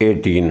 18।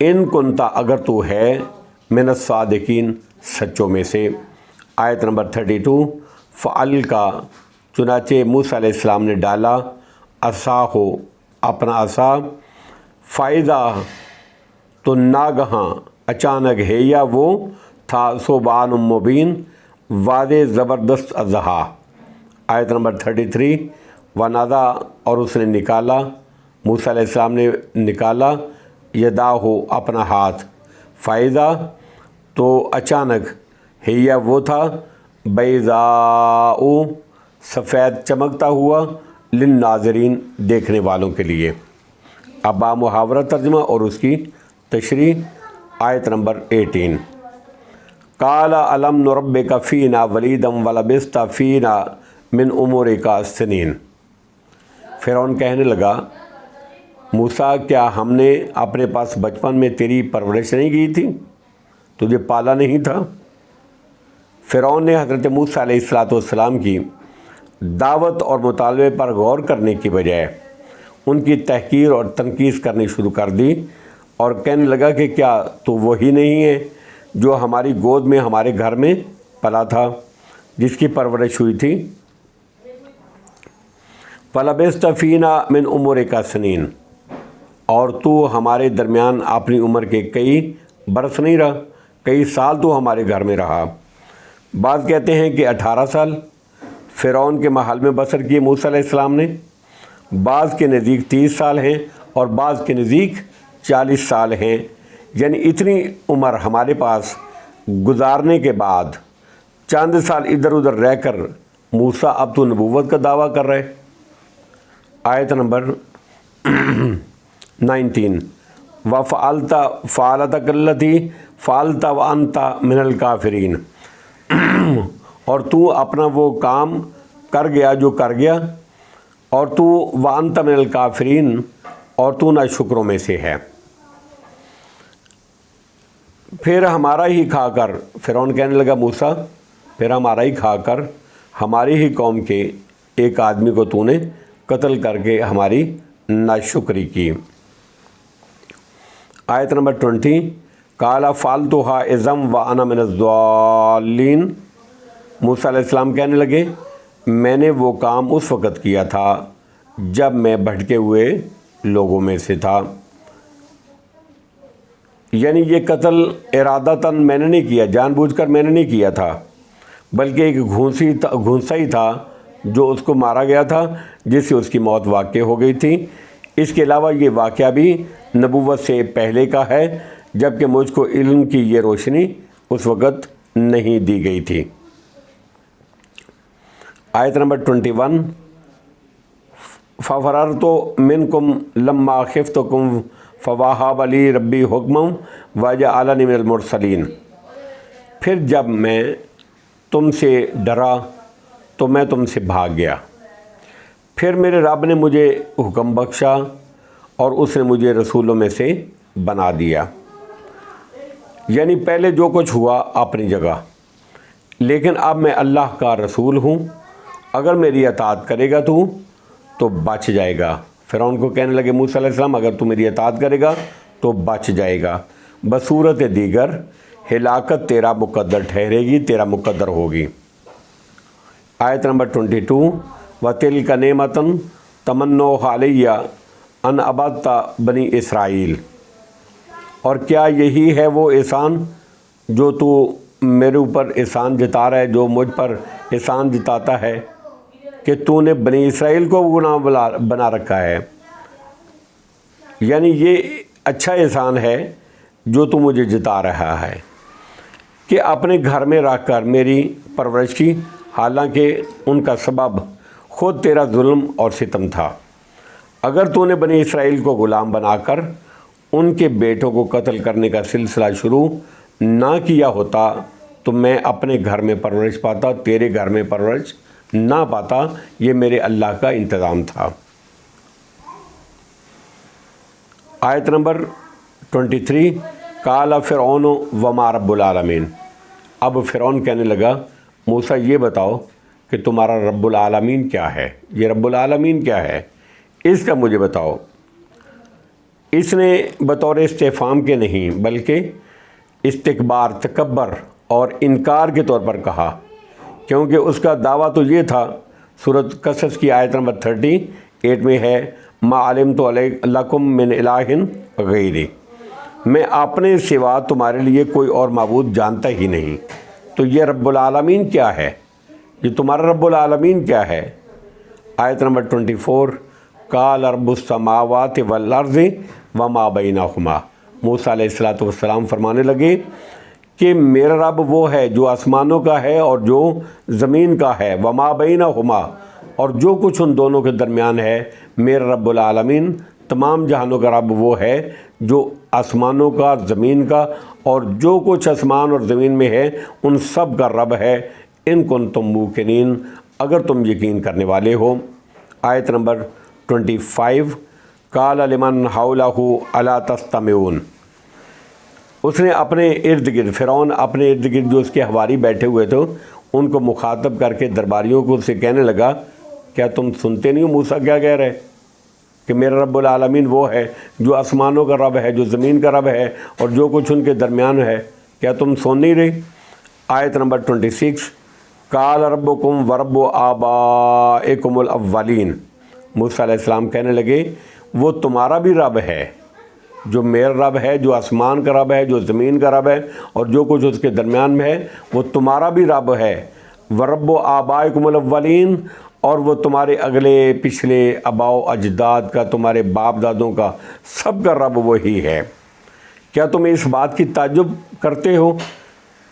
ان کنتا اگر تو ہے من الصادقین سچوں میں سے۔ آیت نمبر 32 فعل کا چنانچہ موسیٰ علیہ السلام نے ڈالا عصاہو اپنا عصا، فائدہ تو ناگہاں اچانک ہے یا وہ تھا ثعبان مبین واضح زبردست اژدہا۔ آیت نمبر 33 ونادا اور اس نے نکالا، موسیٰ علیہ السلام نے نکالا یداہو اپنا ہاتھ، فائدہ تو اچانک ہے یا وہ تھا بیضاء سفید چمکتا ہوا للناظرین دیکھنے والوں کے لیے۔ اب محاورہ ترجمہ اور اس کی تشریح۔ آیت نمبر 18 قال الم نربک فینا ولیدا ولبثت فینا من عمرک سنین۔ فرعون کہنے لگا موسیٰ کیا ہم نے اپنے پاس بچپن میں تیری پرورش نہیں کی تھی، تجھے پالا نہیں تھا؟ فرعون نے حضرت موسیٰ علیہ السلام کی دعوت اور مطالبے پر غور کرنے کی بجائے ان کی تحقیر اور تنقید کرنی شروع کر دی اور کہنے لگا کہ کیا تو وہی نہیں ہے جو ہماری گود میں ہمارے گھر میں پلا تھا، جس کی پرورش ہوئی تھی؟ فَلَبِثْتَ فِينَا مِنْ عُمُرِكَ سِنِينَ، اور تو ہمارے درمیان اپنی عمر کے کئی برس نہیں رہا، کئی سال تو ہمارے گھر میں رہا۔ بعض کہتے ہیں کہ 18 سال فرعون کے محل میں بسر کیے موسیٰ علیہ السلام نے، بعض کے نزدیک 30 سال ہیں اور بعض کے نزدیک 40 سال ہیں، یعنی اتنی عمر ہمارے پاس گزارنے کے بعد چند سال ادھر ادھر رہ کر موسیٰ اب تو نبوت کا دعویٰ کر رہے۔ آیت نمبر 19 وَفَعَلْتَ فَعَلَتَكَ الَّتِي فَعَلْتَ وَأَنْتَ مِنَ الْكَافِرِينَ، اور تو اپنا وہ کام کر گیا جو کر گیا، اور تو وَأَنْتَ مِنَ الْكَافِرِينَ، اور تو ناشکروں میں سے ہے۔ پھر ہمارا ہی کھا کر، فرعون کہنے لگا موسیٰ پھر ہمارا ہی کھا کر ہماری ہی قوم کے ایک آدمی کو تو نے قتل کر کے ہماری ناشکری کی۔ آیت نمبر 20 قال فعلتها اذا وانا من الضالین، موسیٰ علیہ السلام کہنے لگے میں نے وہ کام اس وقت کیا تھا جب میں بھٹکے ہوئے لوگوں میں سے تھا۔ یعنی یہ قتل ارادتاً میں نے نہیں کیا، جان بوجھ کر میں نے نہیں کیا تھا، بلکہ ایک گھونسا ہی تھا جو اس کو مارا گیا تھا، جس سے اس کی موت واقع ہو گئی تھی۔ اس کے علاوہ یہ واقعہ بھی نبوت سے پہلے کا ہے، جبکہ مجھ کو علم کی یہ روشنی اس وقت نہیں دی گئی تھی۔ آیت نمبر 21 فَفَرَرْتُ مِنْكُمْ لَمَّا خِفْتُكُمْ فَوَهَبَ لِي رَبِّي حُکْمًا وَجَعَلَنِي مِنَ الْمُرْسَلِينَ، پھر جب میں تم سے ڈرا تو میں تم سے بھاگ گیا، پھر میرے رب نے مجھے حکم بخشا اور اس نے مجھے رسولوں میں سے بنا دیا۔ یعنی پہلے جو کچھ ہوا اپنی جگہ، لیکن اب میں اللہ کا رسول ہوں، اگر میری اطاعت کرے گا تو بچ جائے گا۔ فرعون کو کہنے لگے موسیٰ علیہ السلام اگر تو میری اطاعت کرے گا تو بچ جائے گا، بصورت دیگر ہلاکت تیرا مقدر ٹھہرے گی، تیرا مقدر ہوگی۔ آیت نمبر 22 وَتِلْكَ نِعْمَةٌ تَمَنَّوْهَا عَلَيَّ أَنْ عَبَدْتَ بَنِي اسرائیل، اور کیا یہی ہے وہ احسان جو تو میرے اوپر احسان جتا رہا ہے، جو مجھ پر احسان جتاتا ہے کہ تو نے بنی اسرائیل کو گناہ بنا رکھا ہے؟ یعنی یہ اچھا احسان ہے جو تو مجھے جتا رہا ہے کہ اپنے گھر میں رکھ کر میری پرورش کی، حالانکہ ان کا سبب خود تیرا ظلم اور ستم تھا۔ اگر تو نے بنی اسرائیل کو غلام بنا کر ان کے بیٹوں کو قتل کرنے کا سلسلہ شروع نہ کیا ہوتا تو میں اپنے گھر میں پرورش پاتا، تیرے گھر میں پرورش نہ پاتا۔ یہ میرے اللہ کا انتظام تھا۔ آیت نمبر 23 قال فرعون وما رب العالمین، اب فرعون کہنے لگا موسیٰ یہ بتاؤ کہ تمہارا رب العالمین کیا ہے، یہ رب العالمین کیا ہے، اس کا مجھے بتاؤ۔ اس نے بطور استفہام کے نہیں بلکہ استکبار، تکبر اور انکار کے طور پر کہا، کیونکہ اس کا دعویٰ تو یہ تھا، سورۃ قصص کی آیت نمبر 38 میں ہے، ما علمت لکم من الہ غیری، میں اپنے سوا تمہارے لیے کوئی اور معبود جانتا ہی نہیں۔ تو یہ رب العالمین کیا ہے؟ یہ تمہارا رب العالمین کیا ہے؟ آیت نمبر 24، قال رب السماوات والارض وما بینہما، موسیٰ علیہ السلام فرمانے لگے کہ میرا رب وہ ہے جو آسمانوں کا ہے اور جو زمین کا ہے، وما بینہما، اور جو کچھ ان دونوں کے درمیان ہے۔ میرا رب العالمین تمام جہانوں کا رب وہ ہے جو آسمانوں کا، زمین کا، اور جو کچھ آسمان اور زمین میں ہے ان سب کا رب ہے، ان کنتم موقنین، اگر تم یقین کرنے والے ہو۔ آیت نمبر 25، قال لمن حولہ الا تستمعون، اس نے اپنے ارد گرد، فرعون اپنے ارد گرد جو اس کے حواری بیٹھے ہوئے تھے ان کو مخاطب کر کے درباریوں کو اسے کہنے لگا، کیا تم سنتے نہیں ہو موسیٰ کیا کہہ رہے کہ میرا رب العالمین وہ ہے جو آسمانوں کا رب ہے، جو زمین کا رب ہے اور جو کچھ ان کے درمیان ہے، کیا تم سن نہیں رہے؟ آیت نمبر 26، قال ربکم ورب آبائکم الاولین، موسیٰ علیہ السلام کہنے لگے وہ تمہارا بھی رب ہے، جو میرا رب ہے، جو آسمان کا رب ہے، جو زمین کا رب ہے اور جو کچھ اس کے درمیان میں ہے، وہ تمہارا بھی رب ہے، ورب آبائکم الاولین، اور وہ تمہارے اگلے پچھلے آباء و اجداد کا، تمہارے باپ دادوں کا، سب کا رب وہی ہے۔ کیا تم اس بات کی تعجب کرتے ہو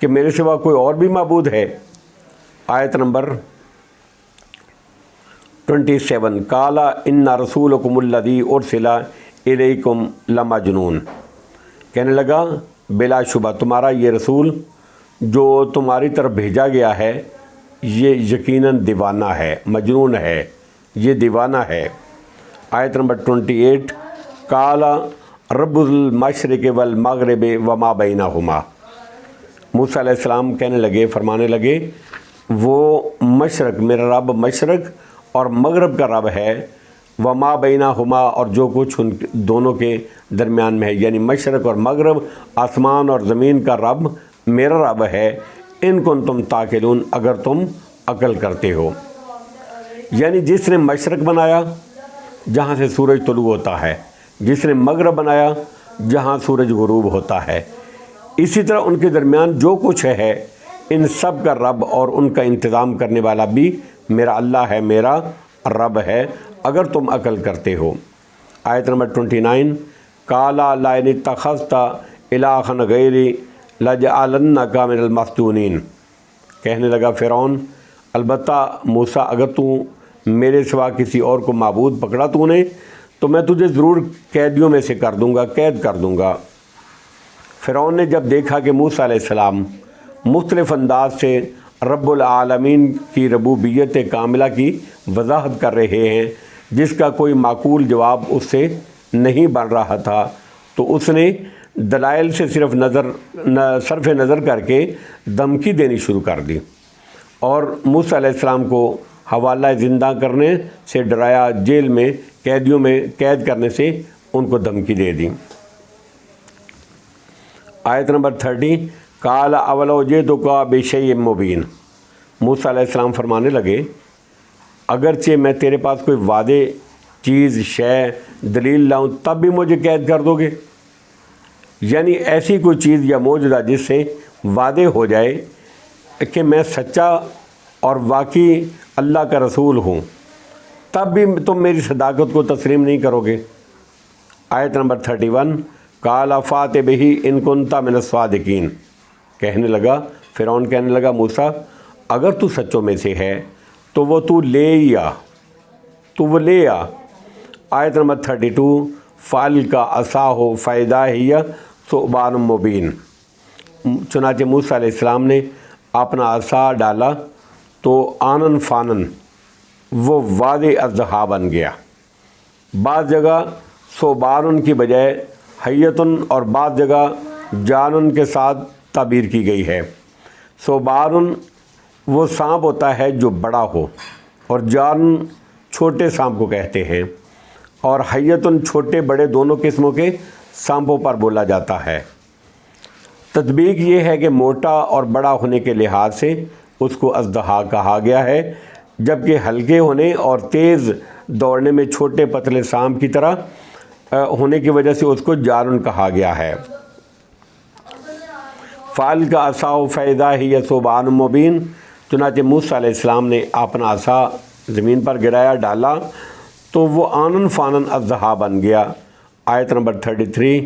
کہ میرے سوا کوئی اور بھی معبود ہے؟ آیت نمبر 27، قال ان رسولکم الذی ارسل الیکم لمجنون، کہنے لگا بلا شبہ تمہارا یہ رسول جو تمہاری طرف بھیجا گیا ہے یہ یقیناً دیوانہ ہے، مجنون ہے، یہ دیوانہ ہے۔ آیت نمبر 28، قال رب المشرق والمغرب وما بینہما، موسیٰ علیہ السلام کہنے لگے، فرمانے لگے وہ مشرق، میرا رب مشرق اور مغرب کا رب ہے، وما بینہما، اور جو کچھ ان دونوں کے درمیان میں ہے، یعنی مشرق اور مغرب، آسمان اور زمین کا رب میرا رب ہے، ان کنتم تعقلون، اگر تم عقل کرتے ہو۔ یعنی جس نے مشرق بنایا جہاں سے سورج طلوع ہوتا ہے، جس نے مغرب بنایا جہاں سورج غروب ہوتا ہے، اسی طرح ان کے درمیان جو کچھ ہے ان سب کا رب اور ان کا انتظام کرنے والا بھی میرا اللہ ہے، میرا رب ہے، اگر تم عقل کرتے ہو۔ آیت نمبر 29، قال لئن اتخذت الہا غیری لجعلنک من المسجونین، کہنے لگا فرعون، البتہ موسیٰ اگر تو میرے سوا کسی اور کو معبود پکڑا تو نے تو میں تجھے ضرور قیدیوں میں سے کر دوں گا، قید کر دوں گا۔ فرعون نے جب دیکھا کہ موسیٰ علیہ السلام مختلف انداز سے رب العالمین کی ربوبیت کاملہ کی وضاحت کر رہے ہیں جس کا کوئی معقول جواب اس سے نہیں بن رہا تھا، تو اس نے دلائل سے صرف نظر کر کے دھمکی دینی شروع کر دی اور موسیٰ علیہ السلام کو حوالہ زندہ کرنے سے ڈرایا، جیل میں قیدیوں میں قید کرنے سے ان کو دھمکی دے دی۔ آیت نمبر 30، قال اولو جئتک بشیء مبین، موسیٰ علیہ السلام فرمانے لگے اگرچہ میں تیرے پاس کوئی واضح چیز، شے، دلیل لاؤں تب بھی مجھے قید کر دو گے؟ یعنی ایسی کوئی چیز یا معجزہ جس سے واضح ہو جائے کہ میں سچا اور واقعی اللہ کا رسول ہوں، تب بھی تم میری صداقت کو تسلیم نہیں کرو گے۔ آیت نمبر 31، قال فات بہ ان کنت من الصادقین، کہنے لگا فرعون کہنے لگا موسیٰ اگر تو سچوں میں سے ہے تو وہ لے آ۔ آیت نمبر 32، فعل کا عصاہ فائدہ ہی ثعبان مبین، چنانچہ موسیٰ علیہ السلام نے اپنا عصا ڈالا تو آنن فانن وہ واضح اژدہا بن گیا۔ بعض جگہ ثعبان کی بجائے حیتن اور بعض جگہ جانن کے ساتھ تعبیر کی گئی ہے۔ ثعبان وہ سانپ ہوتا ہے جو بڑا ہو اور جان چھوٹے سانپ کو کہتے ہیں۔ اور حیتن چھوٹے بڑے دونوں قسموں کے سانپوں پر بولا جاتا ہے۔ تطبیق یہ ہے کہ موٹا اور بڑا ہونے کے لحاظ سے اس کو اژدہا کہا گیا ہے، جبکہ ہلکے ہونے اور تیز دوڑنے میں چھوٹے پتلے سانپ کی طرح ہونے کی وجہ سے اس کو جارن کہا گیا ہے۔ فعل کا عصا فیضا ہی ثعبان مبین، چنانچہ موسیٰ علیہ السلام نے اپنا عصا زمین پر گرایا، ڈالا تو وہ آنن فانن اژدہا بن گیا۔ آیت نمبر 33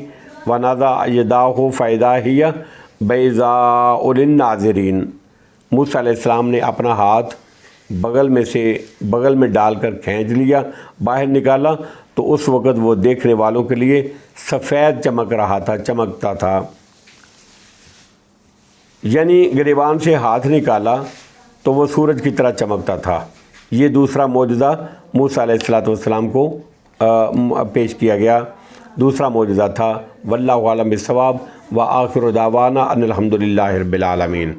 وَنَزَعَ يَدَاهُ فَإِذَا هِيَ بَيْضَاءُ لِلنَّاظِرِينَ، موسیٰ علیہ السلام نے اپنا ہاتھ بغل میں ڈال کر کھینچ لیا، باہر نکالا تو اس وقت وہ دیکھنے والوں کے لیے سفید چمک رہا تھا، چمکتا تھا۔ یعنی گریبان سے ہاتھ نکالا تو وہ سورج کی طرح چمکتا تھا۔ یہ دوسرا معجزہ موسیٰ علیہ السلام کو پیش کیا گیا، دوسرا معجزہ تھا۔ واللہ اعلم بالصواب، وآخر دعوانا ان الحمد للہ رب العالمین۔